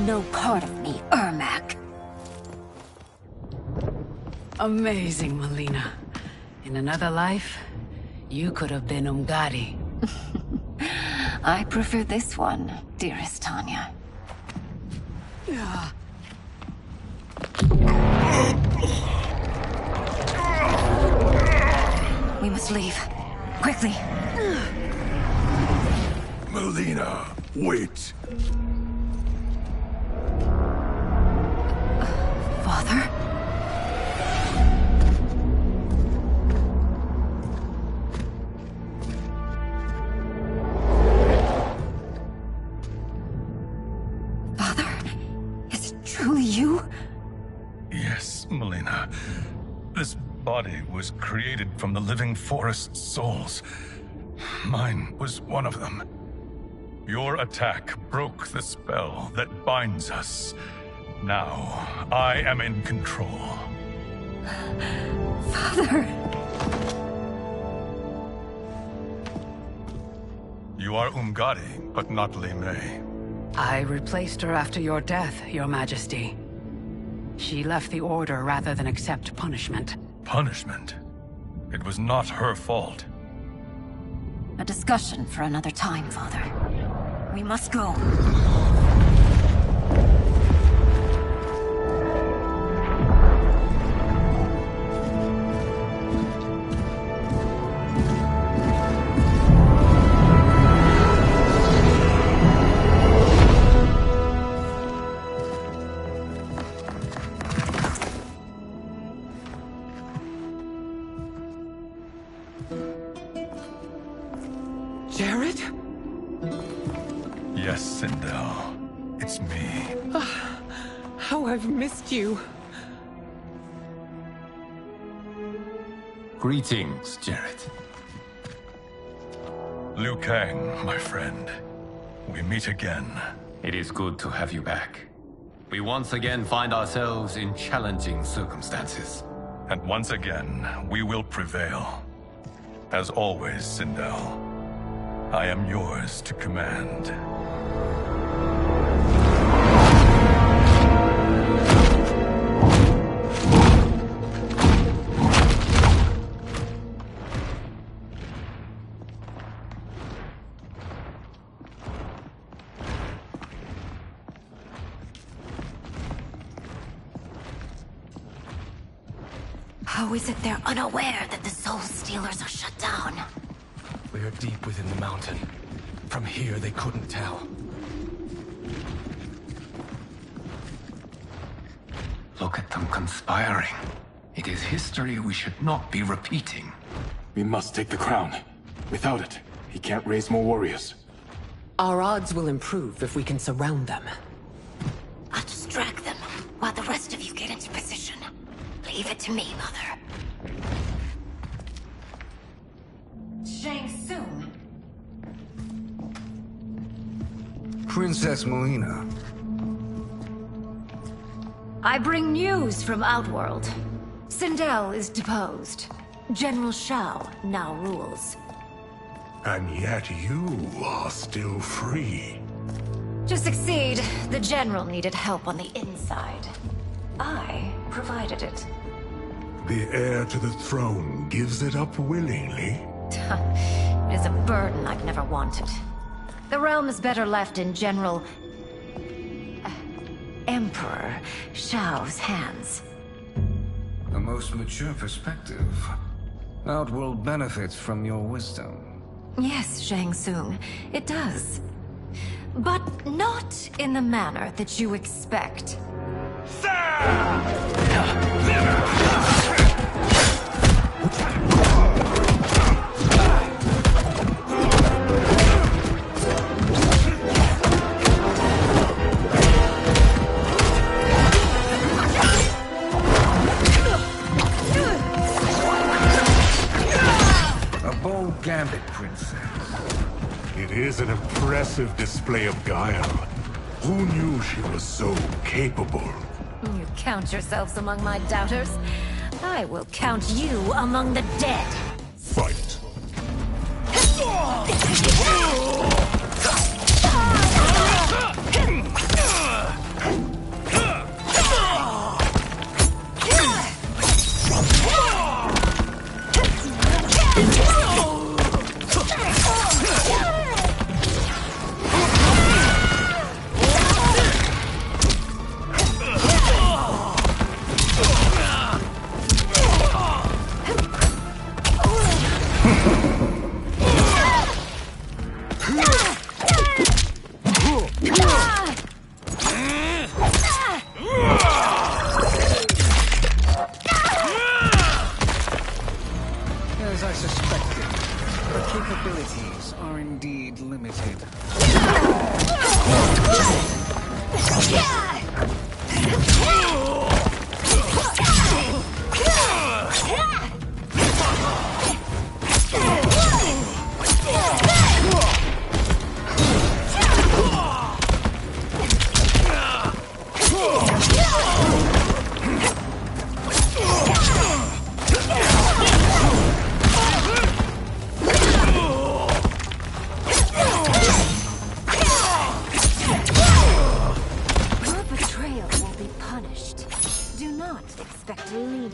no part of me, Ermac. Amazing, Melina. In another life, you could have been Umgadi. I prefer this one, dearest Tanya. We must leave. Quickly. Melina, wait. Father? Father? Is it truly you? Yes, Melina. This body was created from the living forest's souls. Mine was one of them. Your attack broke the spell that binds us. Now, I am in control. Father! You are Umgadi, but not Li Mei. I replaced her after your death, Your Majesty. She left the Order rather than accept punishment. Punishment? It was not her fault. A discussion for another time, Father. We must go. Jared? Yes, Sindel. It's me. How I've missed you. Greetings, Jared. Liu Kang, my friend. We meet again. It is good to have you back. We once again find ourselves in challenging circumstances. And once again, we will prevail. As always, Sindel, I am yours to command. How is it they're unaware that the Soul Stealers are shut down? We are deep within the mountain. From here, they couldn't tell. Look at them conspiring. It is history we should not be repeating. We must take the crown. Without it, he can't raise more warriors. Our odds will improve if we can surround them. I'll distract them while the rest of you get into position. Leave it to me, Mother. Shang Tsung. Princess Melina. I bring news from Outworld. Sindel is deposed. General Shao now rules. And yet you are still free. To succeed, the General needed help on the inside. I provided it. The heir to the throne gives it up willingly. It is a burden I've never wanted. The realm is better left in General... Emperor Shao's hands. A most mature perspective. Outworld benefits from your wisdom. Yes, Shang Tsung, it does. But not in the manner that you expect. A bold gambit, Princess. It is an impressive display of guile. Who knew she was so capable? You count yourselves among my doubters. I will count you among the dead. Fight. leading.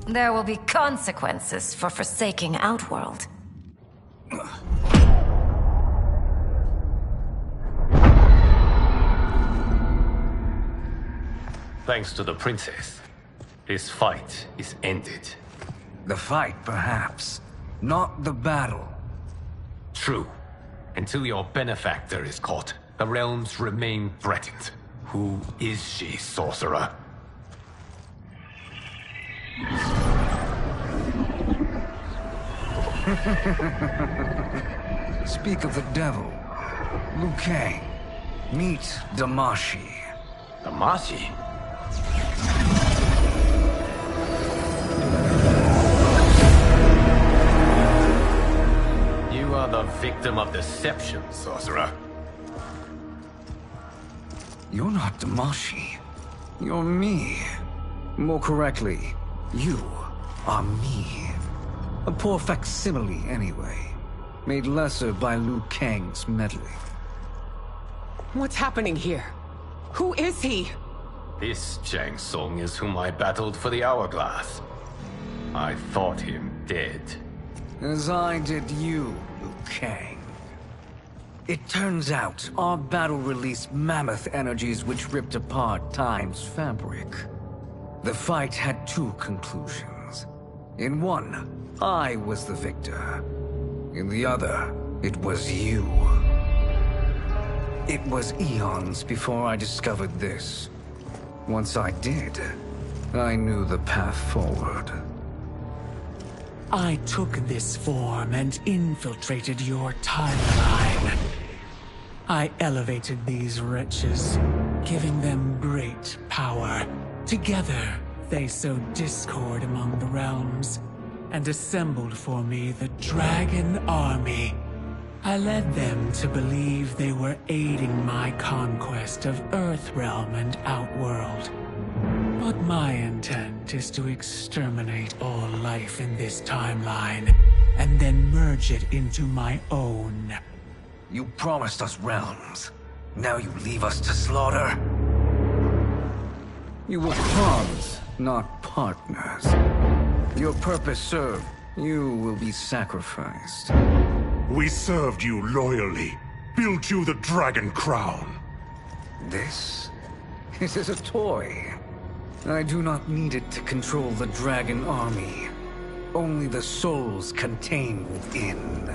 There will be consequences for forsaking Outworld. Thanks to the princess, this fight is ended. The fight, perhaps. Not the battle. True. Until your benefactor is caught, the realms remain threatened. Who is she, sorcerer? Speak of the devil. Liu Kang. Meet Damashi. Damashi? You are the victim of deception, sorcerer. You're not Damashi. You're me. More correctly, you are me. A poor facsimile, anyway. Made lesser by Liu Kang's meddling. What's happening here? Who is he? This Shang Tsung is whom I battled for the Hourglass. I thought him dead. As I did you, Liu Kang. It turns out our battle released mammoth energies which ripped apart time's fabric. The fight had two conclusions. In one, I was the victor. In the other, it was you. It was eons before I discovered this. Once I did, I knew the path forward. I took this form and infiltrated your timeline. I elevated these wretches, giving them great power. Together, they sowed discord among the realms, and assembled for me the Dragon Army. I led them to believe they were aiding my conquest of Earthrealm and Outworld. But my intent is to exterminate all life in this timeline, and then merge it into my own. You promised us realms. Now you leave us to slaughter? You were pawns, not partners. Your purpose served. You will be sacrificed. We served you loyally. Built you the Dragon Crown. This? It is a toy. I do not need it to control the Dragon Army. Only the souls contained within.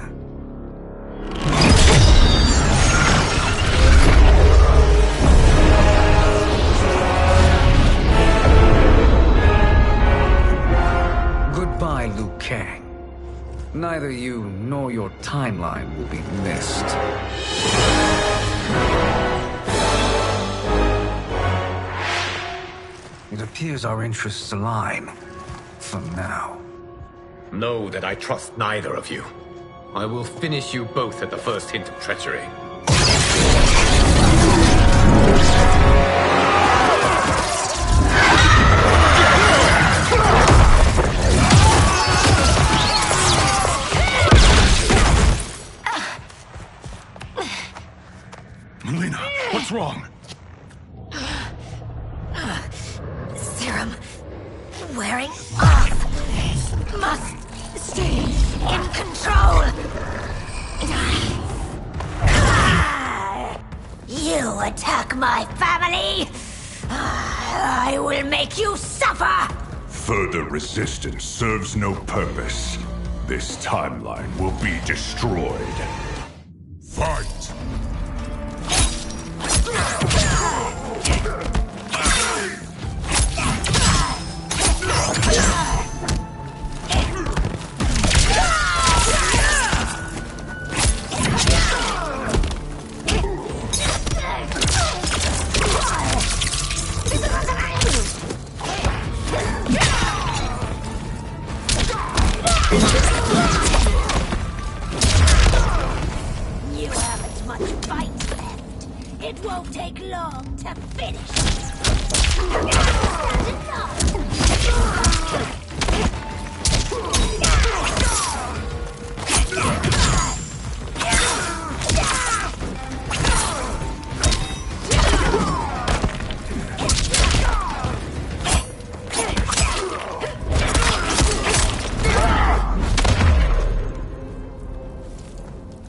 Goodbye, Liu Kang. Neither you nor your timeline will be missed. It appears our interests align. For now. Know that I trust neither of you. I will finish you both at the first hint of treachery. Melina, what's wrong? Serum wearing off. Must stay in control. You attack my family. I will make you suffer. Further resistance serves no purpose. This timeline will be destroyed. Fight! take long to finish. Stand enough.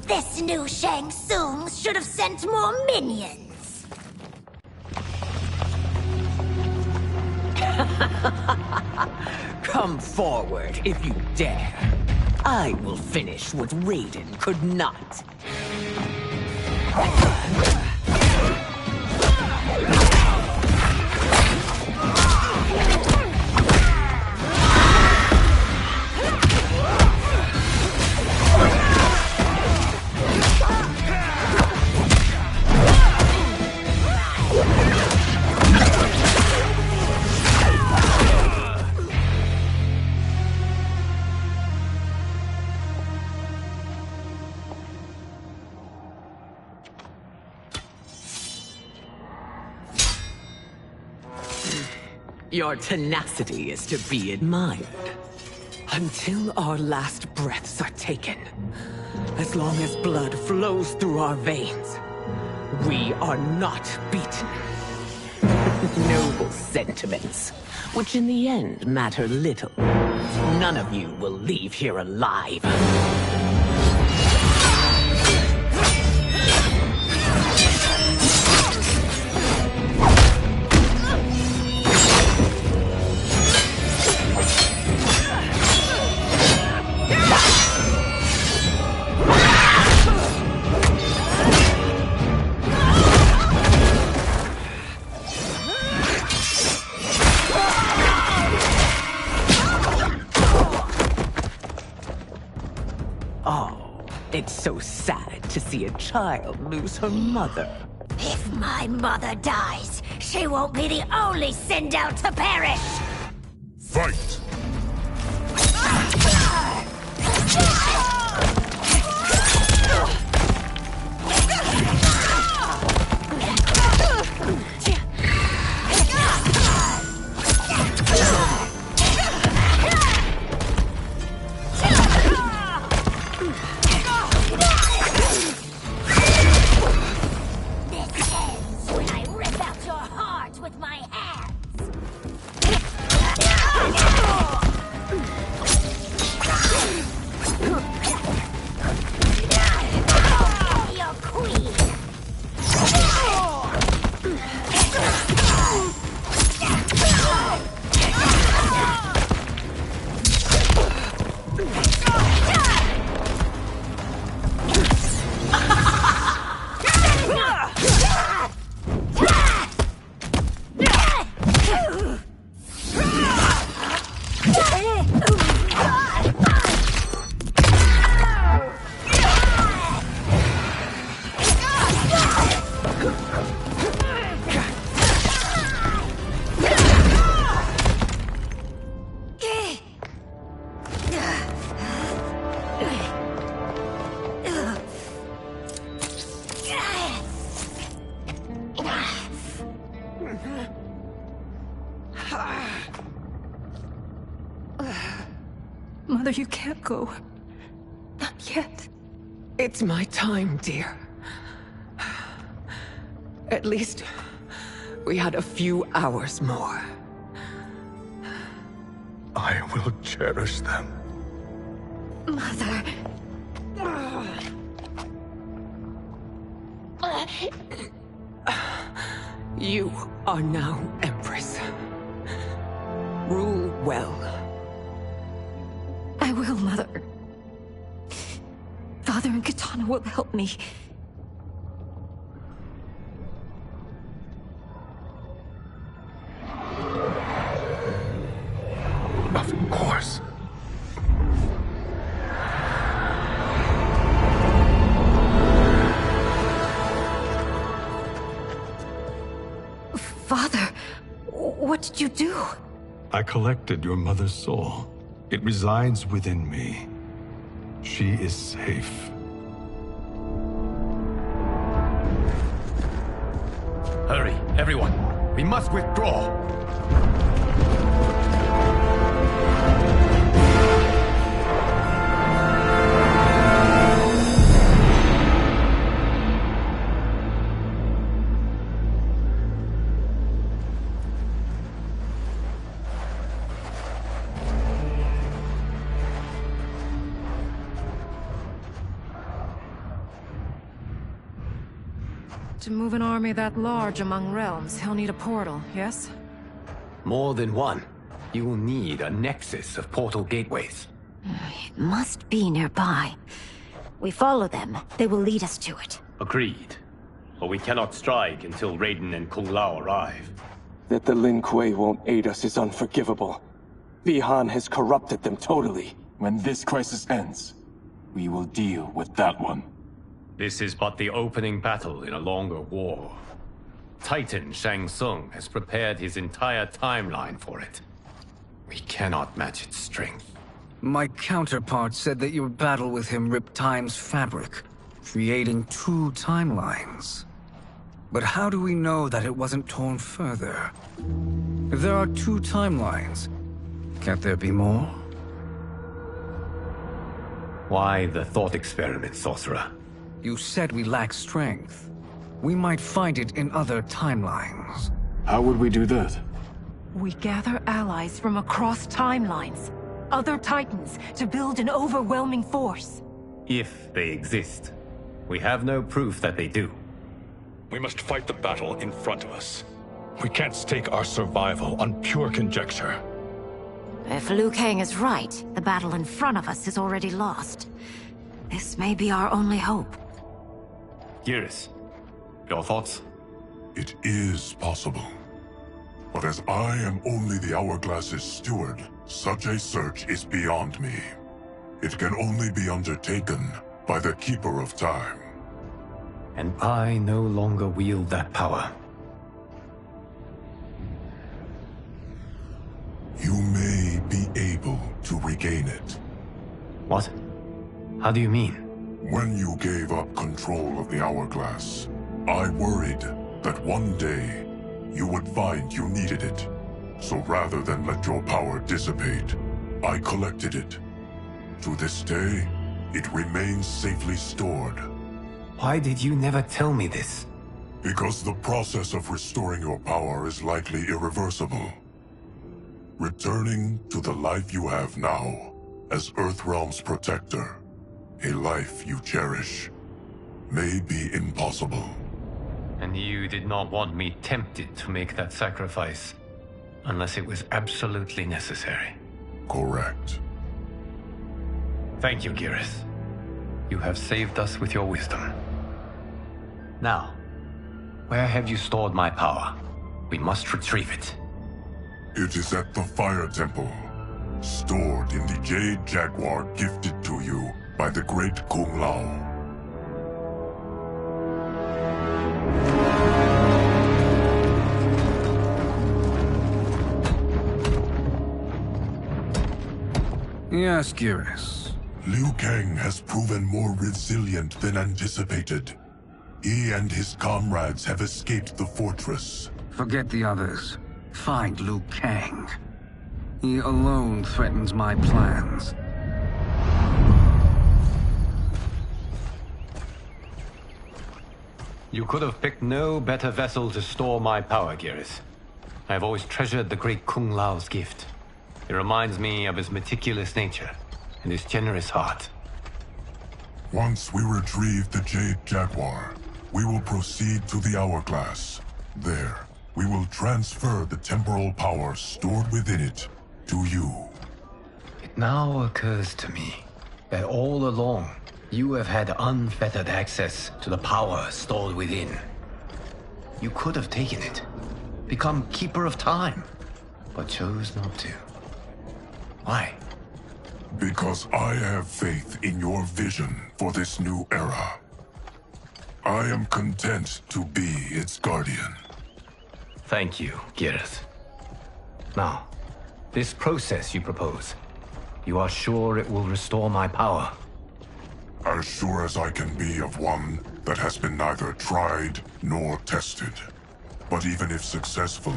This new Shang Tsung should have sent more minions. Come forward if you dare. I will finish what Raiden could not. Your tenacity is to be admired. Until our last breaths are taken, as long as blood flows through our veins, we are not beaten. Noble sentiments, which in the end matter little. None of you will leave here alive. It's so sad to see a child lose her mother. If my mother dies, she won't be the only Sindel to perish! Fight! Mother, you can't go. Not yet. It's my time, dear. At least, we had a few hours more. I will cherish them. Mother... You are now Empress. Rule well. I will, Mother. Father and Katana will help me. Of course. Father, what did you do? I collected your mother's soul. It resides within me. She is safe. Hurry, everyone. We must withdraw. To move an army that large among realms, he'll need a portal, yes? More than one. You will need a nexus of portal gateways. It must be nearby. We follow them, they will lead us to it. Agreed. But we cannot strike until Raiden and Kung Lao arrive. That the Lin Kuei won't aid us is unforgivable. Bihan has corrupted them totally. When this crisis ends, we will deal with that one. This is but the opening battle in a longer war. Titan Shang Tsung has prepared his entire timeline for it. We cannot match its strength. My counterpart said that your battle with him ripped time's fabric, creating two timelines. But how do we know that it wasn't torn further? If there are two timelines, can't there be more? Why the thought experiment, Sorcerer? You said we lack strength. We might find it in other timelines. How would we do that? We gather allies from across timelines, other titans, to build an overwhelming force. If they exist. We have no proof that they do. We must fight the battle in front of us. We can't stake our survival on pure conjecture. If Liu Kang is right, the battle in front of us is already lost. This may be our only hope. Geras, your thoughts? It is possible. But as I am only the Hourglass's steward, such a search is beyond me. It can only be undertaken by the Keeper of Time. And I no longer wield that power. You may be able to regain it. What? How do you mean? When you gave up control of the Hourglass, I worried that one day you would find you needed it. So rather than let your power dissipate, I collected it. To this day, it remains safely stored. Why did you never tell me this? Because the process of restoring your power is likely irreversible. Returning to the life you have now, as Earthrealm's protector, a life you cherish, may be impossible. And you did not want me tempted to make that sacrifice, unless it was absolutely necessary. Correct. Thank you, Geras. You have saved us with your wisdom. Now, where have you stored my power? We must retrieve it. It is at the Fire Temple, stored in the Jade Jaguar gifted to you by the great Kung Lao. Yes, Geras. Liu Kang has proven more resilient than anticipated. He and his comrades have escaped the fortress. Forget the others. Find Liu Kang. He alone threatens my plans. You could have picked no better vessel to store my power, Geras. I have always treasured the great Kung Lao's gift. It reminds me of his meticulous nature and his generous heart. Once we retrieve the Jade Jaguar, we will proceed to the Hourglass. There, we will transfer the temporal power stored within it to you. It now occurs to me that all along, you have had unfettered access to the power stored within. You could have taken it, become Keeper of Time, but chose not to. Why? Because I have faith in your vision for this new era. I am content to be its guardian. Thank you, Geras. Now, this process you propose, you are sure it will restore my power? As sure as I can be of one that has been neither tried nor tested. But even if successful,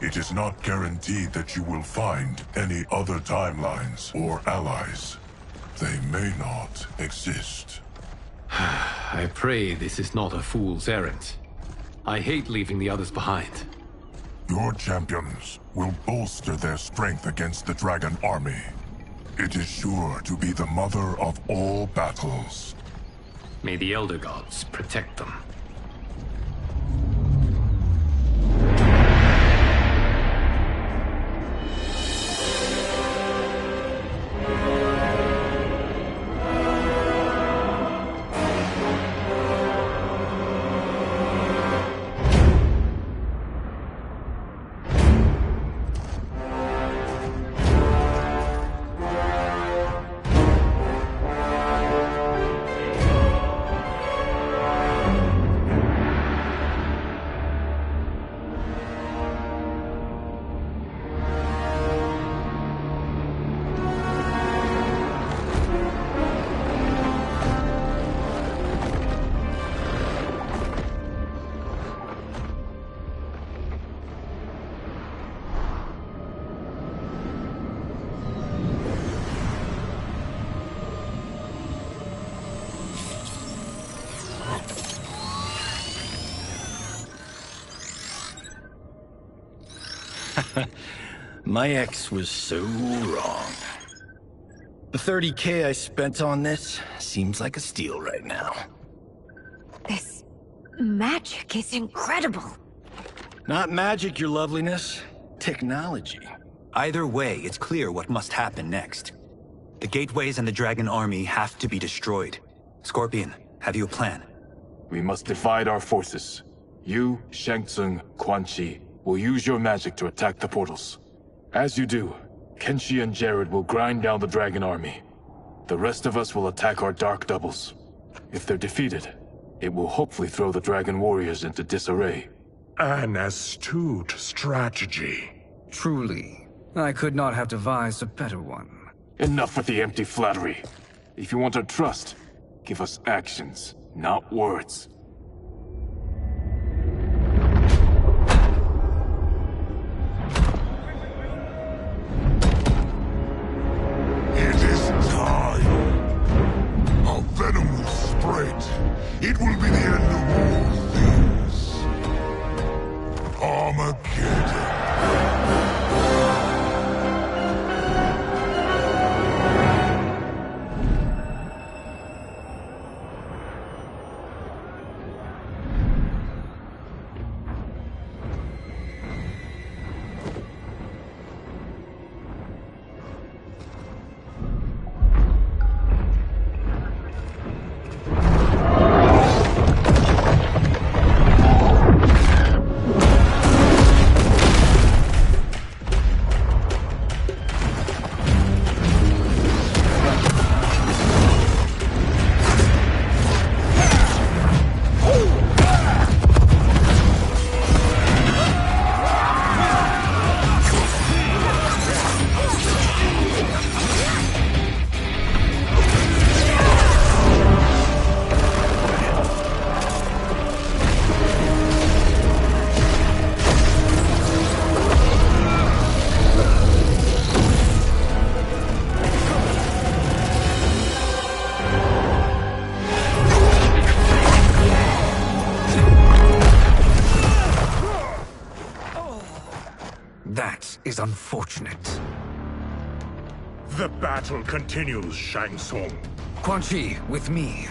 it is not guaranteed that you will find any other timelines or allies. They may not exist. I pray this is not a fool's errand. I hate leaving the others behind. Your champions will bolster their strength against the Dragon Army. It is sure to be the mother of all battles. May the Elder Gods protect them. My ex was so wrong. The 30K I spent on this seems like a steal right now. This magic is incredible. Not magic, your loveliness. Technology. Either way, it's clear what must happen next. The gateways and the Dragon Army have to be destroyed. Scorpion, have you a plan? We must divide our forces. You, Shang Tsung, Quan Chi, will use your magic to attack the portals. As you do, Kenshi and Jared will grind down the Dragon Army. The rest of us will attack our dark doubles. If they're defeated, it will hopefully throw the Dragon Warriors into disarray. An astute strategy. Truly, I could not have devised a better one. Enough with the empty flattery. If you want our trust, give us actions, not words. It is time. Our venom will spread. It will be the end of all things. Armageddon. That is unfortunate. The battle continues, Shang Tsung. Quan Chi, with me.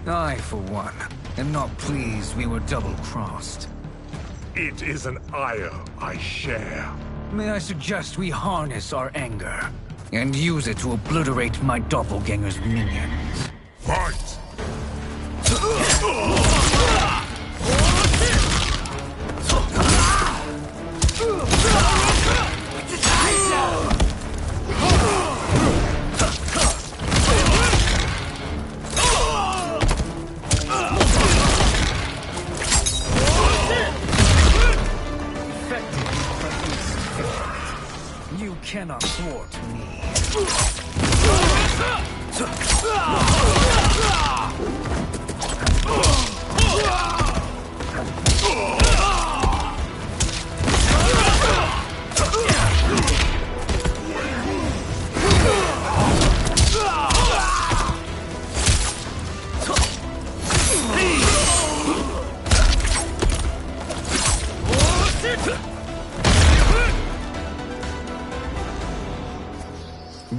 I, for one, am not pleased we were double-crossed. It is an ire I share. May I suggest we harness our anger and use it to obliterate my doppelganger's minions? Fight! You cannot thwart me.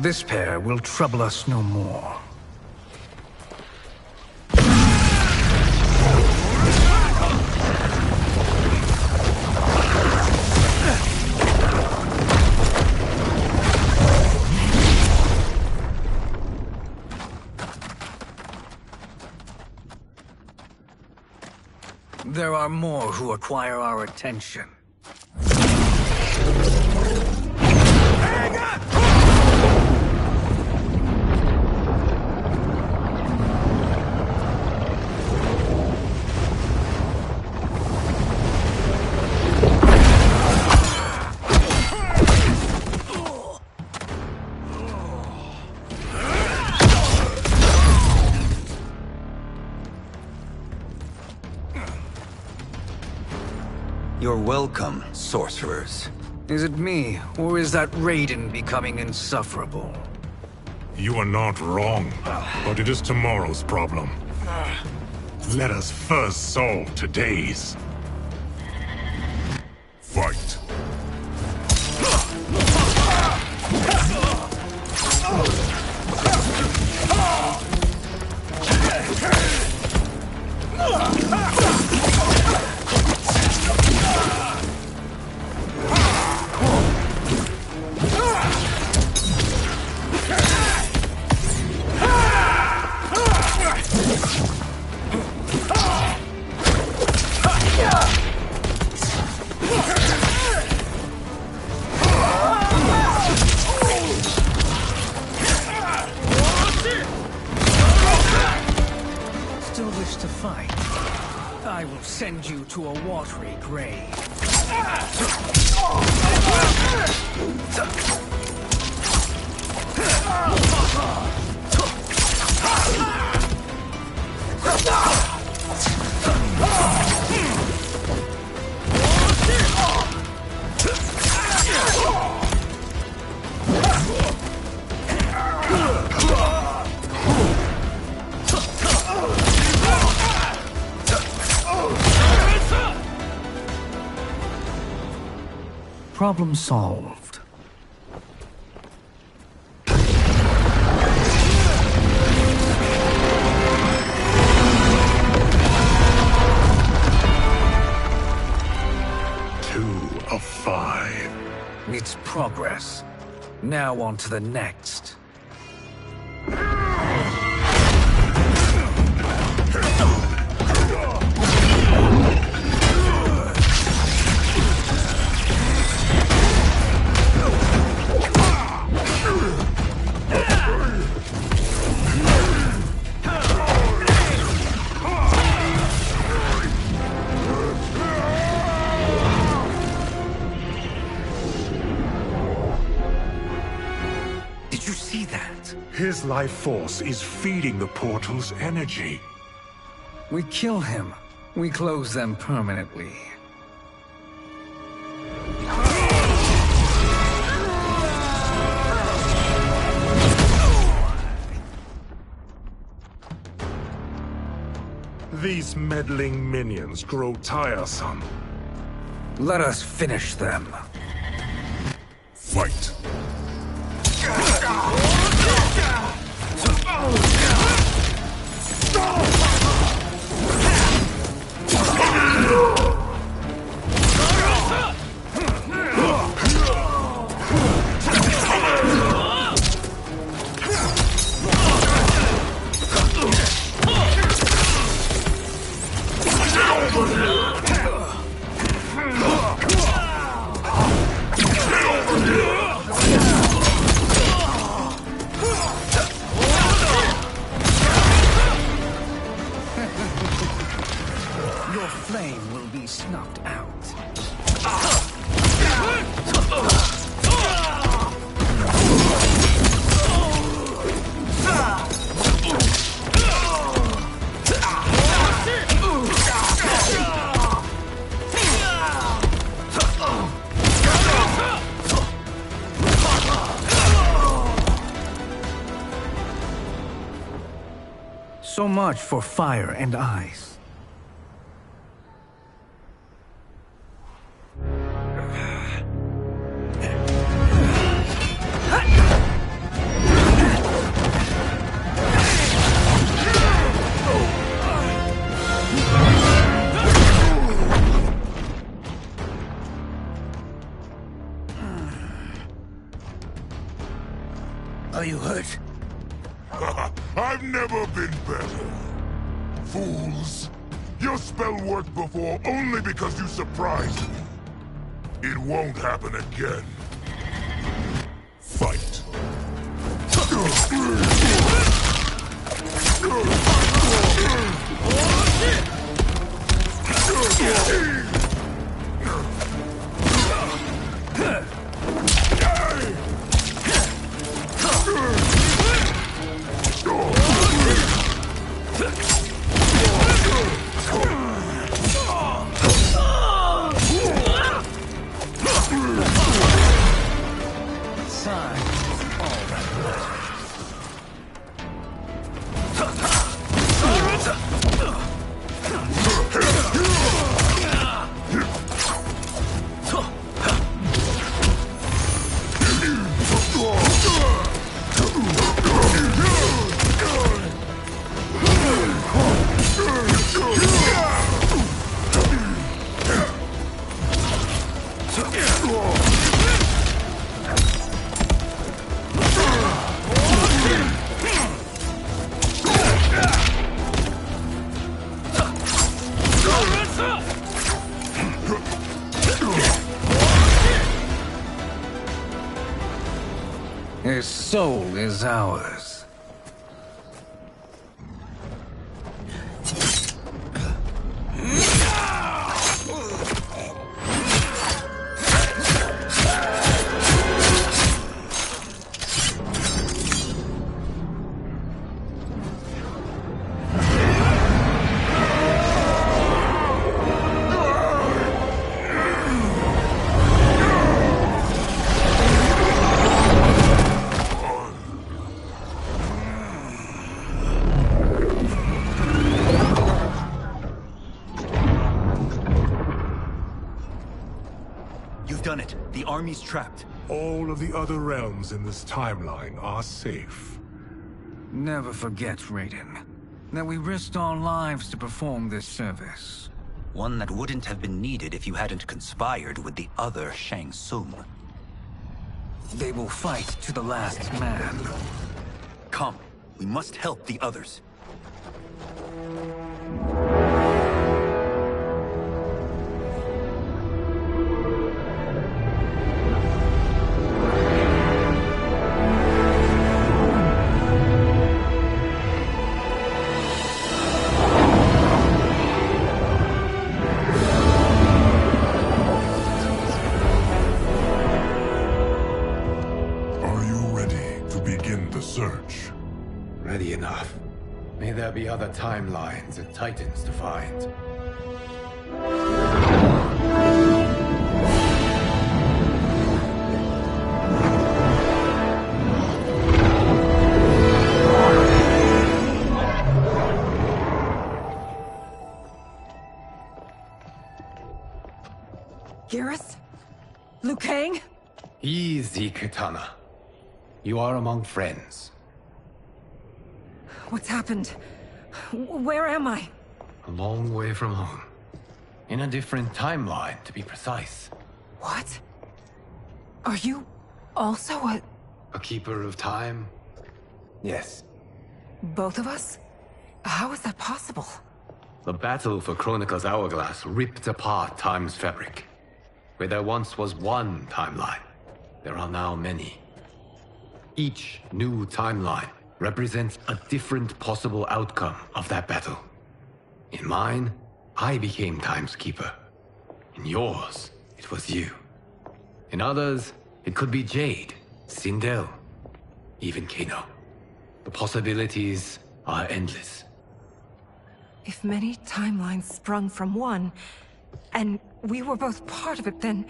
This pair will trouble us no more. There are more who acquire our attention. You're welcome, sorcerers. Is it me, or is that Raiden becoming insufferable? You are not wrong, but it is tomorrow's problem. Let us first solve today's. Fight. Still wish to fight? I will send you to a watery grave. Problem solved. Two of 5. It's progress. Now on to the next. Did you see that? His life force is feeding the portal's energy. We kill him. We close them permanently. These meddling minions grow tiresome. Let us finish them. Fight. Your flame will be snuffed out. So much for fire and ice. Are you hurt? I've never been better. Fools. Your spell worked before only because you surprised me. It won't happen again. Fight. His soul is ours. You've done it. The army's trapped. All of the other realms in this timeline are safe. Never forget, Raiden, that we risked our lives to perform this service. One that wouldn't have been needed if you hadn't conspired with the other Shang Tsung. They will fight to the last man. Come, we must help the others. Search. Ready enough. May there be other timelines and titans to find. Garrus? Liu Kang? Easy, Kitana. You are among friends. What's happened? Where am I? A long way from home. In a different timeline, to be precise. What? Are you also a keeper of time? Yes. Both of us? How is that possible? The battle for Chronica's Hourglass ripped apart time's fabric. Where there once was one timeline, there are now many. Each new timeline represents a different possible outcome of that battle. In mine, I became Time's Keeper. In yours, it was you. In others, it could be Jade, Sindel, even Kano. The possibilities are endless. If many timelines sprung from one, and we were both part of it, then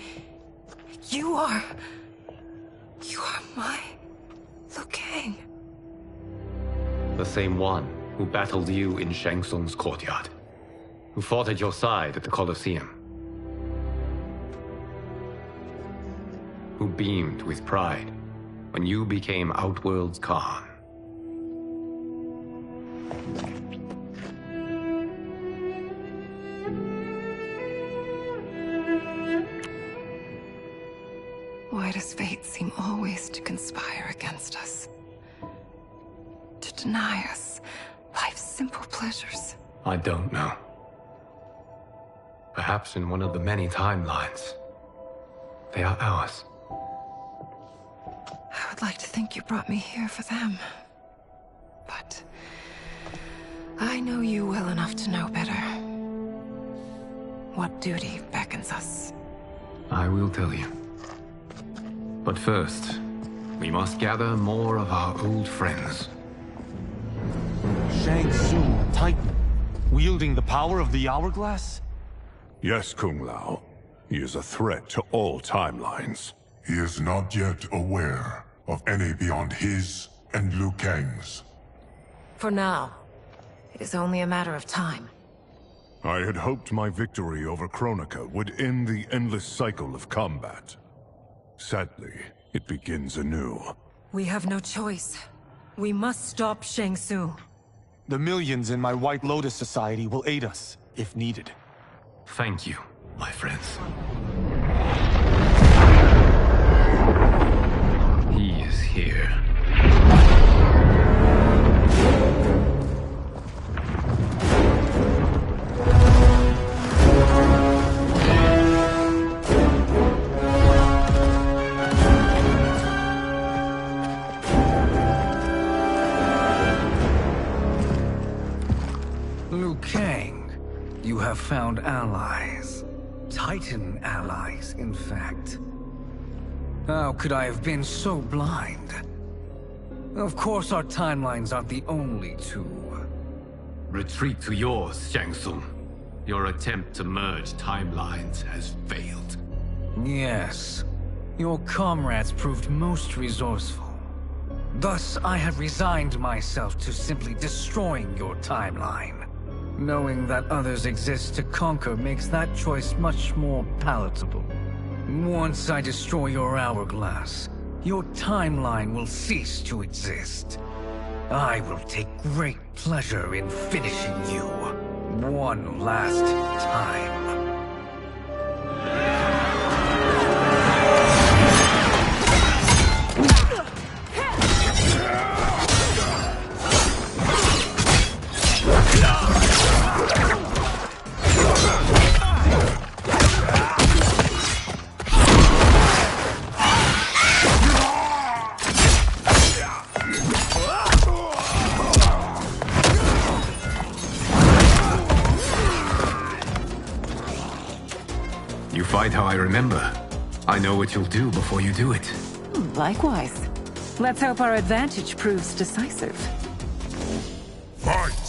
you are my Liu Kang. The same one who battled you in Shang Tsung's courtyard. Who fought at your side at the Colosseum. Who beamed with pride when you became Outworld's Khan. Why does fate seem always to conspire against us? deny us life's simple pleasures? I don't know. Perhaps in one of the many timelines. They are ours. I would like to think you brought me here for them. But I know you well enough to know better. What duty beckons us? I will tell you. But first, we must gather more of our old friends. Shang Tsung, Titan, wielding the power of the Hourglass? Yes, Kung Lao. He is a threat to all timelines. He is not yet aware of any beyond his and Liu Kang's. For now, it is only a matter of time. I had hoped my victory over Kronika would end the endless cycle of combat. Sadly, it begins anew. We have no choice. We must stop Shang Tsung. The millions in my White Lotus Society will aid us, if needed. Thank you, my friends. He is here. Liu Kang, you have found allies. Titan allies, in fact. How could I have been so blind? Of course our timelines aren't the only two. Retreat to yours, Shang Tsung. Your attempt to merge timelines has failed. Yes. Your comrades proved most resourceful. Thus, I have resigned myself to simply destroying your timeline. Knowing that others exist to conquer makes that choice much more palatable. Once I destroy your hourglass, your timeline will cease to exist. I will take great pleasure in finishing you one last time. Fight how I remember. I know what you'll do before you do it. Likewise. Let's hope our advantage proves decisive. Fight!